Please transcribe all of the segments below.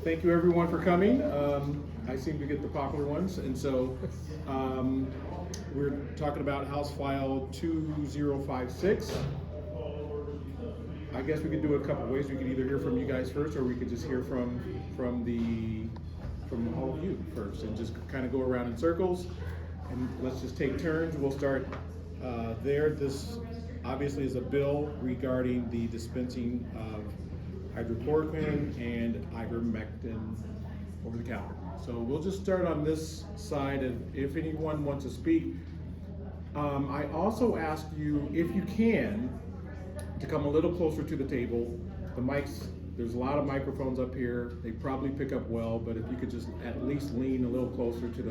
Thank you everyone for coming. I seem to get the popular ones, and so we're talking about House File 2056. I guess we could do it a couple ways. We could either hear from you guys first, or we could just hear from all of you first, and just kind of go around in circles. And let's just take turns. We'll start there. This obviously is a bill regarding the dispensing of hydrochloroquine and ivermectin over the counter. So we'll just start on this side, and if anyone wants to speak. I also ask you, if you can, to come a little closer to the table. The mics, there's a lot of microphones up here. They probably pick up well, but if you could just at least lean a little closer to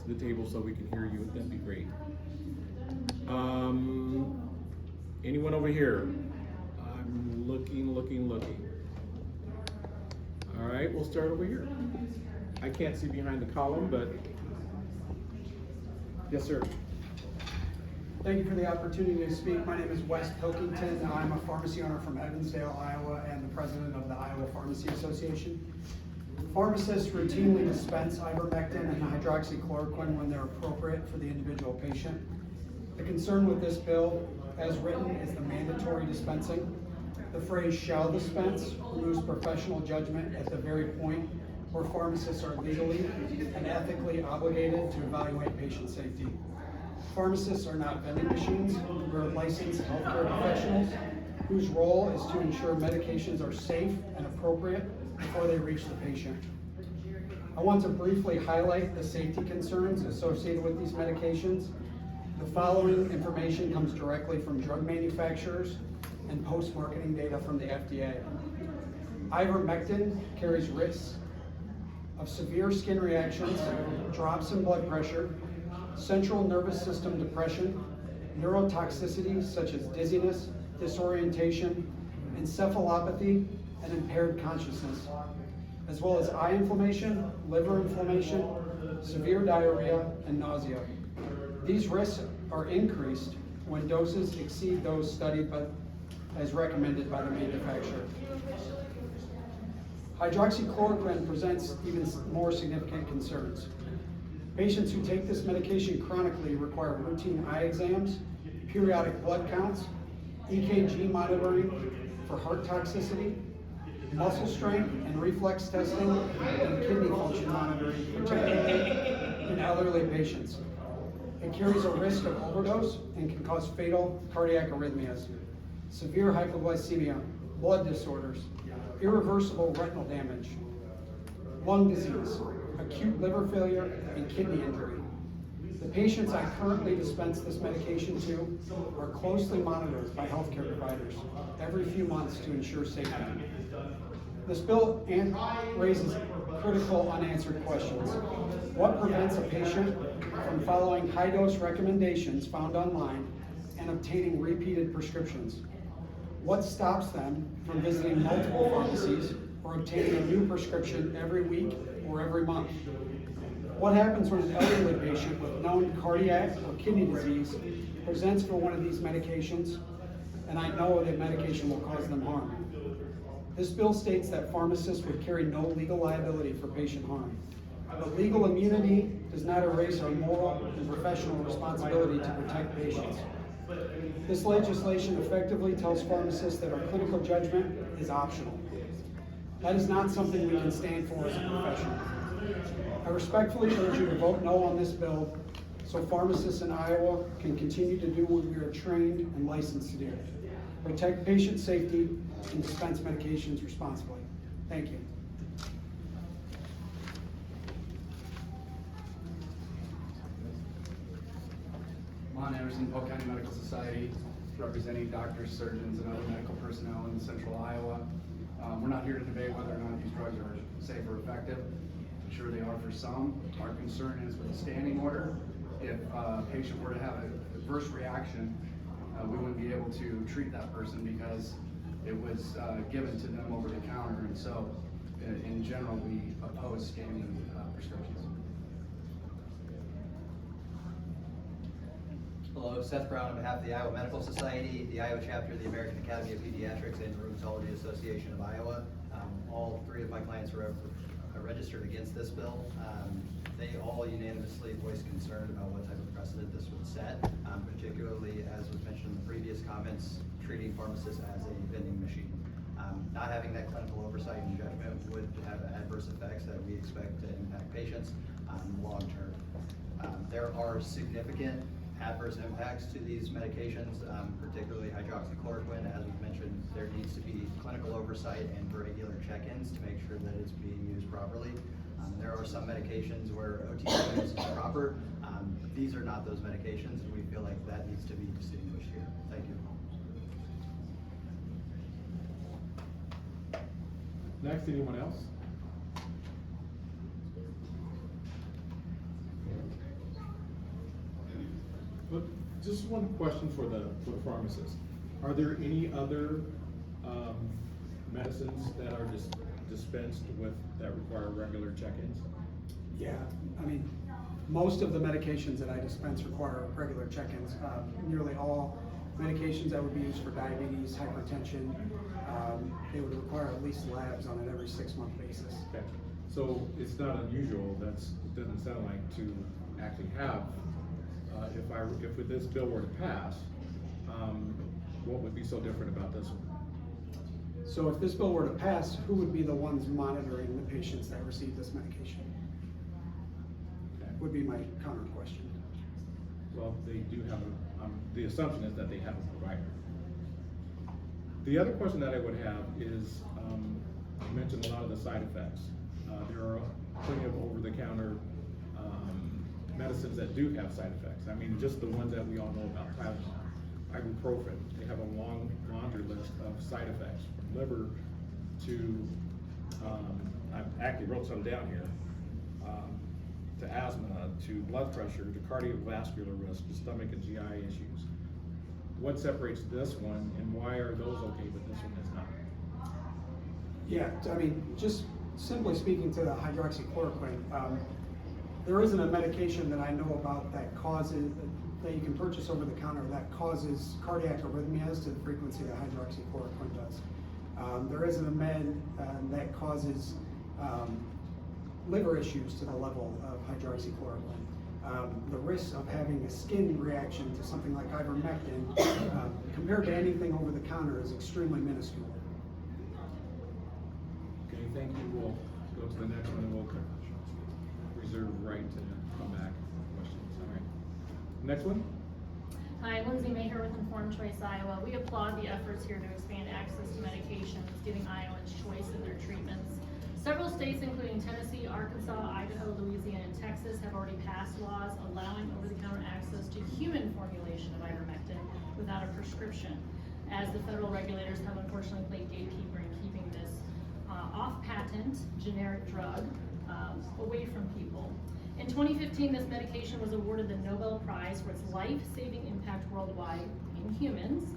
the table so we can hear you, that'd be great. Anyone over here? I'm looking. All right, we'll start over here. I can't see behind the column, but yes, sir. Thank you for the opportunity to speak. My name is Wes Pilkington. I'm a pharmacy owner from Evansdale, Iowa, and the president of the Iowa Pharmacy Association. Pharmacists routinely dispense ivermectin and hydroxychloroquine when they're appropriate for the individual patient. The concern with this bill, as written, is the mandatory dispensing. The phrase "shall dispense" removes professional judgment at the very point where pharmacists are legally and ethically obligated to evaluate patient safety. Pharmacists are not vending machines. We're licensed healthcare professionals whose role is to ensure medications are safe and appropriate before they reach the patient. I want to briefly highlight the safety concerns associated with these medications. The following information comes directly from drug manufacturers and post-marketing data from the FDA. Ivermectin carries risks of severe skin reactions, drops in blood pressure, central nervous system depression, neurotoxicity such as dizziness, disorientation, encephalopathy, and impaired consciousness, as well as eye inflammation, liver inflammation, severe diarrhea, and nausea. These risks are increased when doses exceed those studied as recommended by the manufacturer. Hydroxychloroquine presents even more significant concerns. Patients who take this medication chronically require routine eye exams, periodic blood counts, EKG monitoring for heart toxicity, muscle strength and reflex testing, and kidney function monitoring, particularly in elderly patients. It carries a risk of overdose and can cause fatal cardiac arrhythmias, severe hypoglycemia, blood disorders, irreversible retinal damage, lung disease, acute liver failure, and kidney injury. The patients I currently dispense this medication to are closely monitored by healthcare providers every few months to ensure safety. This bill raises critical unanswered questions. What prevents a patient from following high-dose recommendations found online and obtaining repeated prescriptions? What stops them from visiting multiple pharmacies or obtaining a new prescription every week or every month? What happens when an elderly patient with known cardiac or kidney disease presents for one of these medications, and I know that medication will cause them harm? This bill states that pharmacists would carry no legal liability for patient harm. But legal immunity does not erase our moral and professional responsibility to protect patients. This legislation effectively tells pharmacists that our clinical judgment is optional. That is not something we can stand for as a profession. I respectfully urge you to vote no on this bill so pharmacists in Iowa can continue to do what we are trained and licensed to do: protect patient safety and dispense medications responsibly. Thank you. Lon Anderson, Polk County Medical Society, representing doctors, surgeons, and other medical personnel in central Iowa. We're not here to debate whether or not these drugs are safe or effective. I'm sure they are for some. Our concern is with a standing order. If a patient were to have an adverse reaction, we wouldn't be able to treat that person because it was given to them over the counter. And so, in general, we oppose standing prescriptions. Hello, Seth Brown on behalf of the Iowa Medical Society, the Iowa chapter of the American Academy of Pediatrics, and the Rheumatology Association of Iowa. All three of my my clients are registered against this bill. They all unanimously voiced concern about what type of precedent this would set, particularly, as was mentioned in the previous comments, treating pharmacists as a vending machine. Not having that clinical oversight and judgment would have adverse effects that we expect to impact patients long term. There are significant adverse impacts to these medications, particularly hydroxychloroquine. As we mentioned, there needs to be clinical oversight and regular check-ins to make sure that it's being used properly. There are some medications where OTC use is proper. These are not those medications, and we feel like that needs to be distinguished here. Thank you. Next, anyone else? But just one question for the pharmacist. Are there any other medicines that are dispensed with that require regular check-ins? Yeah, I mean, most of the medications that I dispense require regular check-ins. Nearly all medications that would be used for diabetes, hypertension, they would require at least labs on an every 6-month basis. Okay, so it's not unusual, it doesn't sound like, to actually have, if this bill were to pass, what would be so different about this one? So if this bill were to pass, who would be the ones monitoring the patients that receive this medication? Okay. Would be my counter question. Well, they do have the assumption is that they have a provider. The other question that I would have is, you mentioned a lot of the side effects. There are plenty of over-the-counter medicines that do have side effects. I mean, just the ones that we all know about, Tylenol, ibuprofen. They have a long laundry list of side effects, from liver to, I actually wrote some down here, to asthma, to blood pressure, to cardiovascular risk, to stomach and GI issues. What separates this one, and why are those okay, but this one is not? Yeah, I mean, just simply speaking to the hydroxychloroquine, there isn't a medication that I know about that that you can purchase over the counter that causes cardiac arrhythmias to the frequency that hydroxychloroquine does. There isn't a med that causes liver issues to the level of hydroxychloroquine. The risk of having a skin reaction to something like ivermectin compared to anything over the counter is extremely minuscule. Okay, thank you. We'll go to the next one, and we'll reserve the right to come back with questions. All right. Next one. Hi, Lindsay Maher with Informed Choice Iowa. We applaud the efforts here to expand access to medications, giving Iowans choice in their treatments. Several states, including Tennessee, Arkansas, Idaho, Louisiana, and Texas, have already passed laws allowing over-the-counter access to human formulation of ivermectin without a prescription, as the federal regulators have unfortunately played gatekeeper in keeping this off-patent generic drug away from people. In 2015, this medication was awarded the Nobel Prize for its life-saving impact worldwide in humans.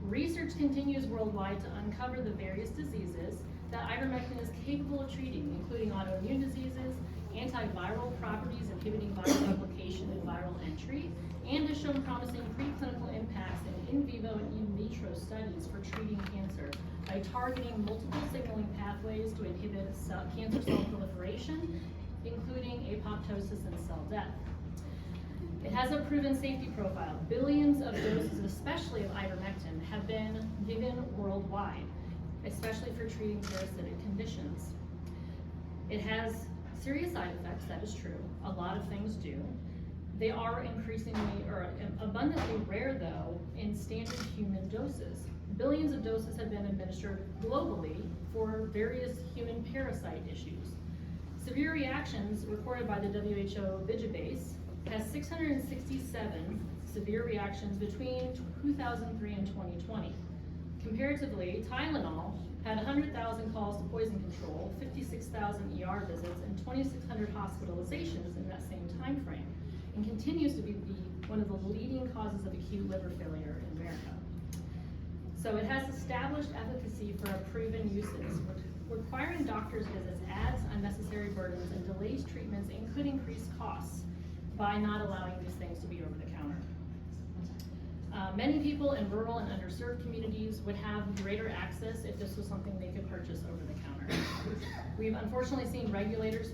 Research continues worldwide to uncover the various diseases that ivermectin is capable of treating, including autoimmune diseases, antiviral properties inhibiting viral replication and viral entry, and has shown promising preclinical impacts in vivo and in vitro studies for treating cancer by targeting multiple signaling pathways to inhibit cancer cell proliferation, including apoptosis and cell death. It has a proven safety profile. Billions of doses, especially of ivermectin, have been given worldwide, especially for treating parasitic conditions. It has serious side effects, that is true. A lot of things do. They are increasingly, or abundantly rare though, in standard human doses. Billions of doses have been administered globally for various human parasite issues. Severe reactions recorded by the WHO Vigibase has 667 severe reactions between 2003 and 2020. Comparatively, Tylenol had 100,000 calls to poison control, 56,000 ER visits, and 2,600 hospitalizations in that same time frame, and continues to be one of the leading causes of acute liver failure in America. So it has established efficacy for proven uses. Requiring doctors' visits adds unnecessary burdens and delays treatments and could increase costs by not allowing these things to be over the counter. Many people in rural and underserved communities would have greater access if this was something they could purchase over the counter. We've unfortunately seen regulators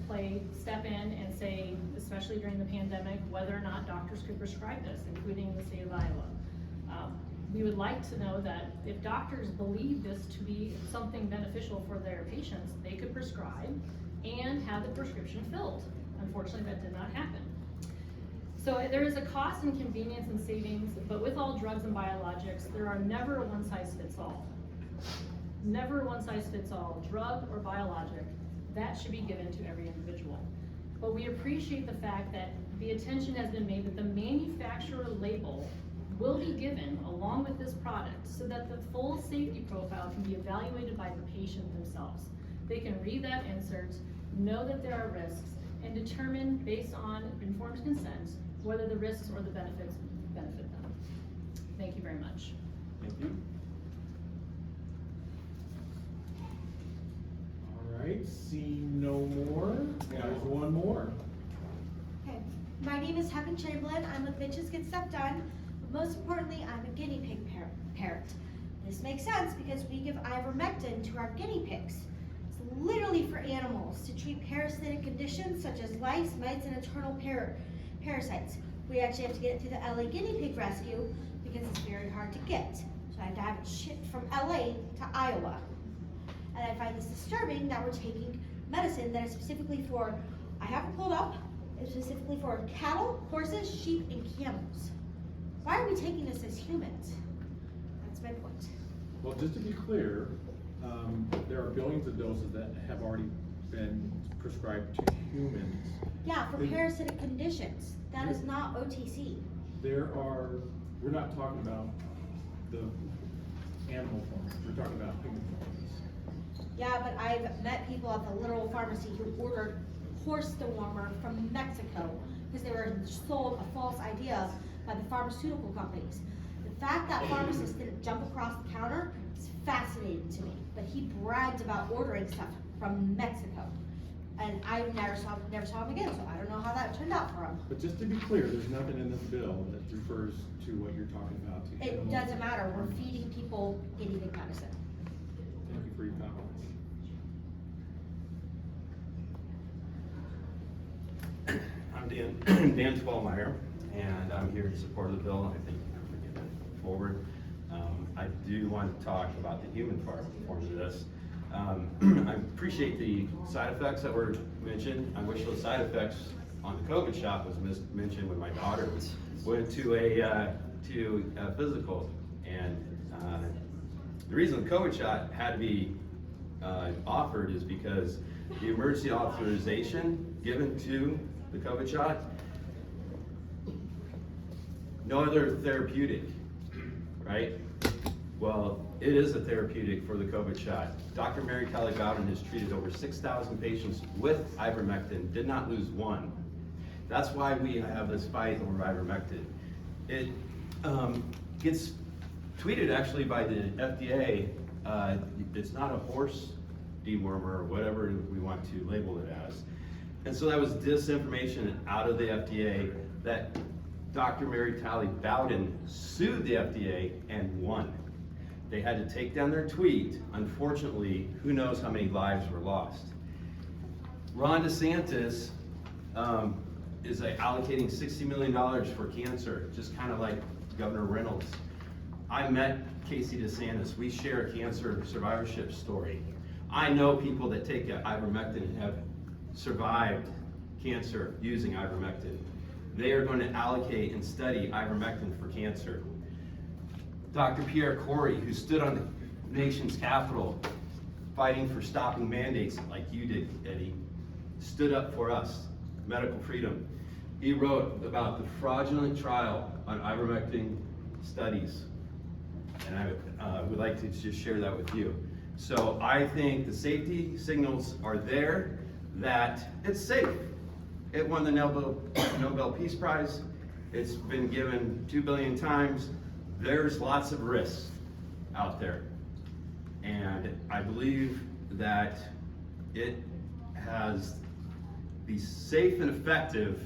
step in and say, especially during the pandemic, whether or not doctors could prescribe this, including the state of Iowa. We would like to know that if doctors believe this to be something beneficial for their patients, they could prescribe and have the prescription filled. Unfortunately, that did not happen. So there is a cost and convenience and savings, but with all drugs and biologics, there are never a one-size-fits-all. Never one-size-fits-all, drug or biologic. That should be given to every individual. But we appreciate the fact that the attention has been made that the manufacturer label will be given along with this product so that the full safety profile can be evaluated by the patient themselves. They can read that insert, know that there are risks, and determine based on informed consent whether the risks or the benefits benefit them. Thank you very much. Thank you. All right, seeing no more, there's one more. Okay, my name is Heaven Chamberlain. I'm with Bitches Get Stuff Done, but most importantly, I'm a guinea pig parent. This makes sense because we give ivermectin to our guinea pigs. It's literally for animals to treat parasitic conditions such as lice, mites, and internal parasites. We actually have to get it through the LA guinea pig rescue because it's very hard to get. So I have to have it shipped from LA to Iowa. And I find this disturbing that we're taking medicine that is specifically for, I have it pulled up, it's specifically for cattle, horses, sheep, and camels. Why are we taking this as humans? That's my point. Well, just to be clear, there are billions of doses that have already been prescribed to humans. Yeah, for parasitic conditions. That is not OTC. We're not talking about the animal forms, we're talking about human forms. Yeah, but I've met people at the literal pharmacy who ordered horse dewormer from Mexico because they were sold a false idea by the pharmaceutical companies. The fact that pharmacists didn't jump across the counter is fascinating to me, but he bragged about ordering stuff from Mexico. And I never saw him again, so I don't know how that turned out for him. But just to be clear, there's nothing in this bill that refers to what you're talking about. It doesn't matter, we're feeding people guinea pig medicine. Thank you for your comments. I'm Dan Twellmeyer, and I'm here to support the bill. I think we're getting it forward. I do want to talk about the human form of this. I appreciate the side effects that were mentioned. I wish those side effects on the COVID shot was mentioned when my daughter went to a physical, and the reason the COVID shot had to be offered is because the emergency authorization given to the COVID shot, no other therapeutic, right? Well, it is a therapeutic for the COVID shot. Dr. Mary Kelly Bowden has treated over 6,000 patients with ivermectin, did not lose one. That's why we have this fight over ivermectin. It gets tweeted actually by the FDA. It's not a horse dewormer or whatever we want to label it as. And so that was disinformation out of the FDA that Dr. Mary Kelly Bowden sued the FDA and won. They had to take down their tweet. Unfortunately, who knows how many lives were lost. Ron DeSantis is allocating $60 million for cancer, just kind of like Governor Reynolds. I met Casey DeSantis. We share a cancer survivorship story. I know people that take ivermectin and have survived cancer using ivermectin. They are going to allocate and study ivermectin for cancer. Dr. Pierre Corey, who stood on the nation's capital fighting for stopping mandates like you did, Eddie, stood up for us, medical freedom. He wrote about the fraudulent trial on ivermectin studies, and I would like to just share that with you. So I think the safety signals are there that it's safe. It won the Nobel Peace Prize. It's been given 2 billion times. There's lots of risks out there. And I believe that it has the safe and effective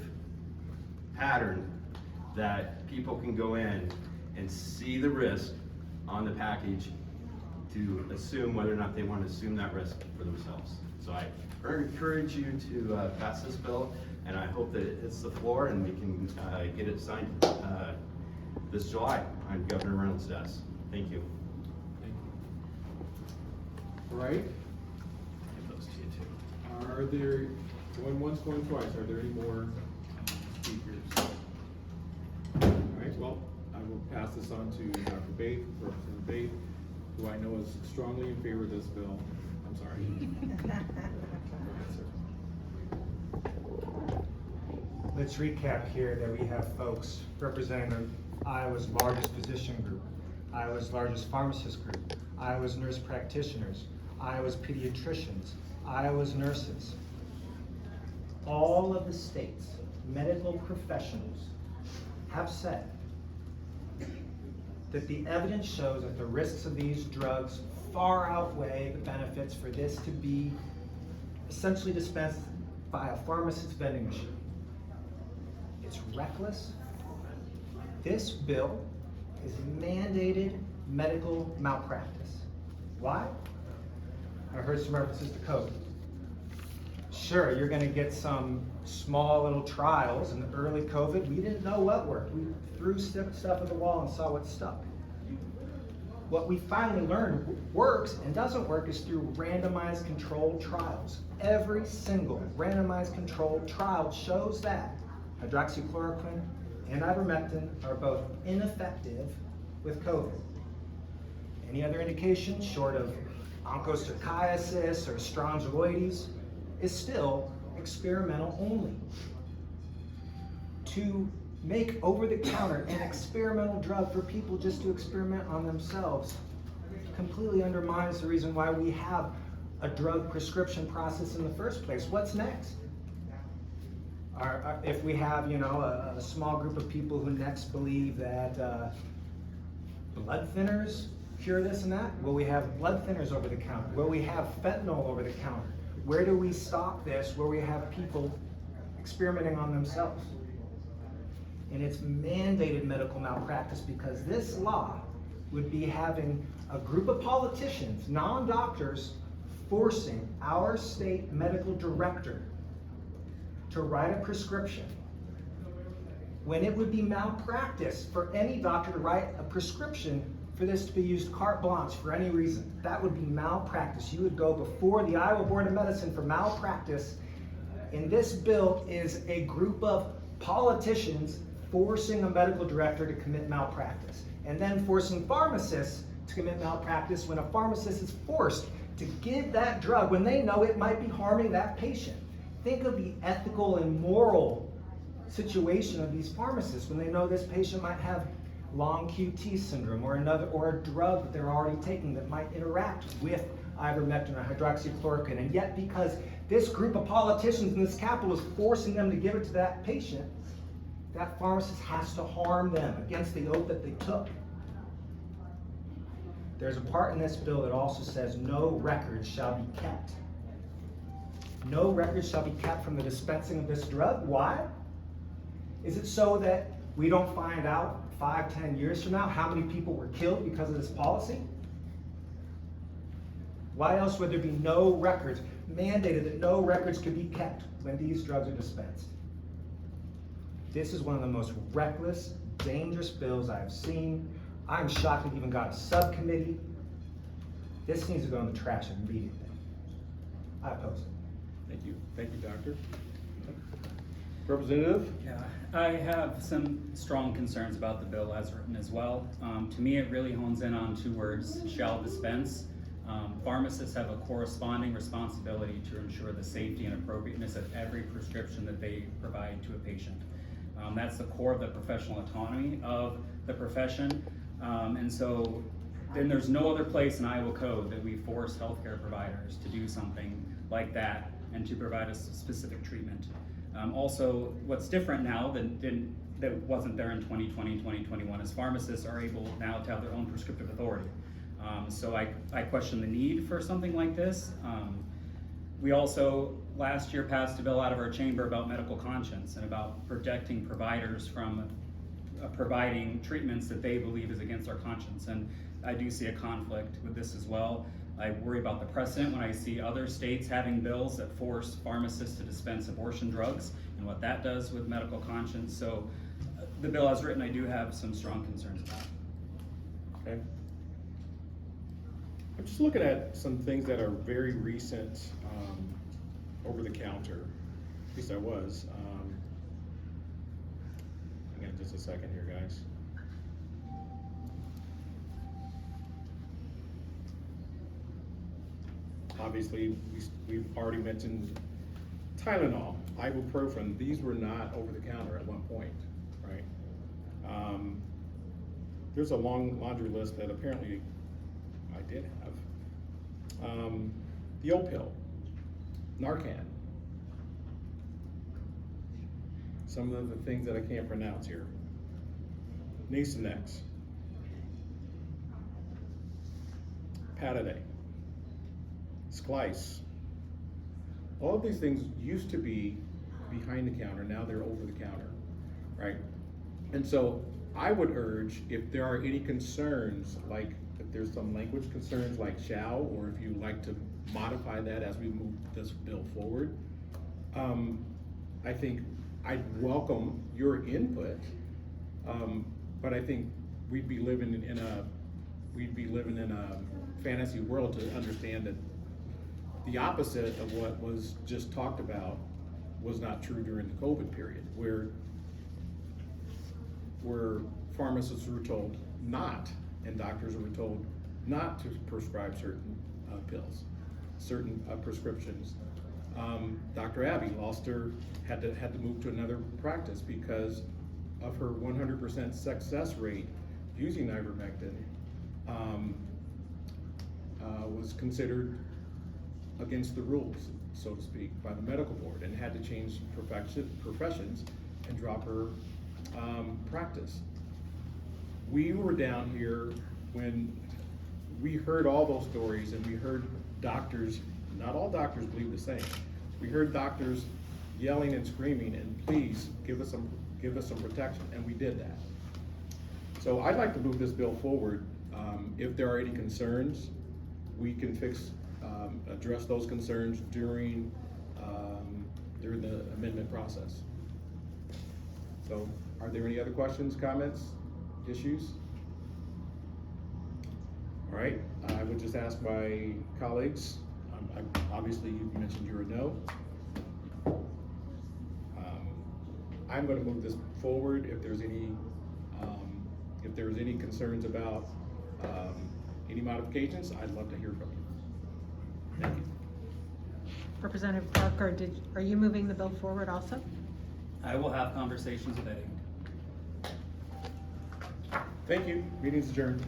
pattern that people can go in and see the risk on the package to assume whether or not they want to assume that risk for themselves. So I encourage you to pass this bill, and I hope that it hits the floor and we can get it signed this July on Governor Reynolds' desk. Thank you. Thank you. All right, Give those to you too. are there, going once, going twice, are there any more speakers? All right, well, I will pass this on to Dr. Baeth, Representative Baeth, who I know is strongly in favor of this bill. I'm sorry. Go ahead, sir. Let's recap here that we have folks representing Iowa's largest physician group, Iowa's largest pharmacist group, Iowa's nurse practitioners, Iowa's pediatricians, Iowa's nurses. All of the state's medical professionals have said that the evidence shows that the risks of these drugs far outweigh the benefits for this to be essentially dispensed by a pharmacist's vending machine. It's reckless. This bill is mandated medical malpractice. Why? I heard some references to COVID. Sure, you're gonna get some small little trials. In the early COVID, we didn't know what worked. We threw stuff at the wall and saw what stuck. What we finally learned works and doesn't work is through randomized controlled trials. Every single randomized controlled trial shows that hydroxychloroquine and ivermectin are both ineffective with COVID. Any other indication short of onchocerciasis or strongyloides is still experimental only. To make over-the-counter an experimental drug for people just to experiment on themselves completely undermines the reason why we have a drug prescription process in the first place. What's next? If we have, a small group of people who next believe that blood thinners cure this and that, will we have blood thinners over the counter? Will we have fentanyl over the counter? Where do we stop this where we have people experimenting on themselves? And it's mandated medical malpractice because this law would be having a group of politicians, non-doctors, forcing our state medical director to write a prescription when it would be malpractice for any doctor to write a prescription for this to be used carte blanche for any reason. That would be malpractice. You would go before the Iowa Board of Medicine for malpractice, and this bill is a group of politicians forcing a medical director to commit malpractice, and then forcing pharmacists to commit malpractice when a pharmacist is forced to give that drug when they know it might be harming that patient. Think of the ethical and moral situation of these pharmacists when they know this patient might have long QT syndrome or a drug that they're already taking that might interact with ivermectin or hydroxychloroquine, and yet because this group of politicians in this capital is forcing them to give it to that patient, that pharmacist has to harm them against the oath that they took. There's a part in this bill that also says no records shall be kept. No records shall be kept from the dispensing of this drug. Why? Is it so that we don't find out 5-10 years from now how many people were killed because of this policy? Why else would there be no records, mandated that no records could be kept when these drugs are dispensed? This is one of the most reckless, dangerous bills I've seen. I'm shocked it even got a subcommittee. This needs to go in the trash immediately. I oppose it. Thank you. Thank you, Doctor. Representative? Yeah, I have some strong concerns about the bill as written as well. To me, it really hones in on two words: shall dispense. Pharmacists have a corresponding responsibility to ensure the safety and appropriateness of every prescription that they provide to a patient. That's the core of the professional autonomy of the profession. And so then there's no other place in Iowa code that we force healthcare providers to do something like that and to provide a specific treatment. Also, what's different now that wasn't there in 2020, 2021 is pharmacists are able now to have their own prescriptive authority. So I question the need for something like this. We also last year passed a bill out of our chamber about medical conscience and about protecting providers from providing treatments that they believe is against our conscience. And I do see a conflict with this as well. I worry about the precedent when I see other states having bills that force pharmacists to dispense abortion drugs and what that does with medical conscience. So the bill as written, I do have some strong concerns about. Okay. I'm just looking at some things that are very recent, over the counter. At least I was. Hang on just a second here, guys. Obviously, we've already mentioned Tylenol, ibuprofen. These were not over the counter at one point, right? There's a long laundry list that apparently I did have. The old pill, Narcan. Some of the things that I can't pronounce here. Nasonex. Pataday. Splice. All of these things used to be behind the counter, now they're over the counter, right? And so I would urge, if there are any concerns, like if there's some language concerns like shall, or if you like to modify that as we move this bill forward, I think I'd welcome your input, but I think we'd be living in a fantasy world to understand that the opposite of what was just talked about was not true during the COVID period, where pharmacists were told not, and doctors were told not to prescribe certain pills, certain prescriptions. Dr. Abby had to move to another practice because of her 100% success rate using ivermectin was considered against the rules, so to speak, by the medical board, and had to change professions and drop her practice. We were down here when we heard all those stories, and we heard doctors, not all doctors believe the same. We heard doctors yelling and screaming, and please give us some protection, and we did that. So I'd like to move this bill forward. If there are any concerns, we can address those concerns during the amendment process. So, are there any other questions, comments, issues? All right, I would just ask my colleagues, obviously you mentioned you're a no. I'm going to move this forward. If there's any concerns about any modifications, I'd love to hear from you. Thank you. Representative Parker, are you moving the bill forward also? I will have conversations with Eddie. Thank you. Meeting's adjourned.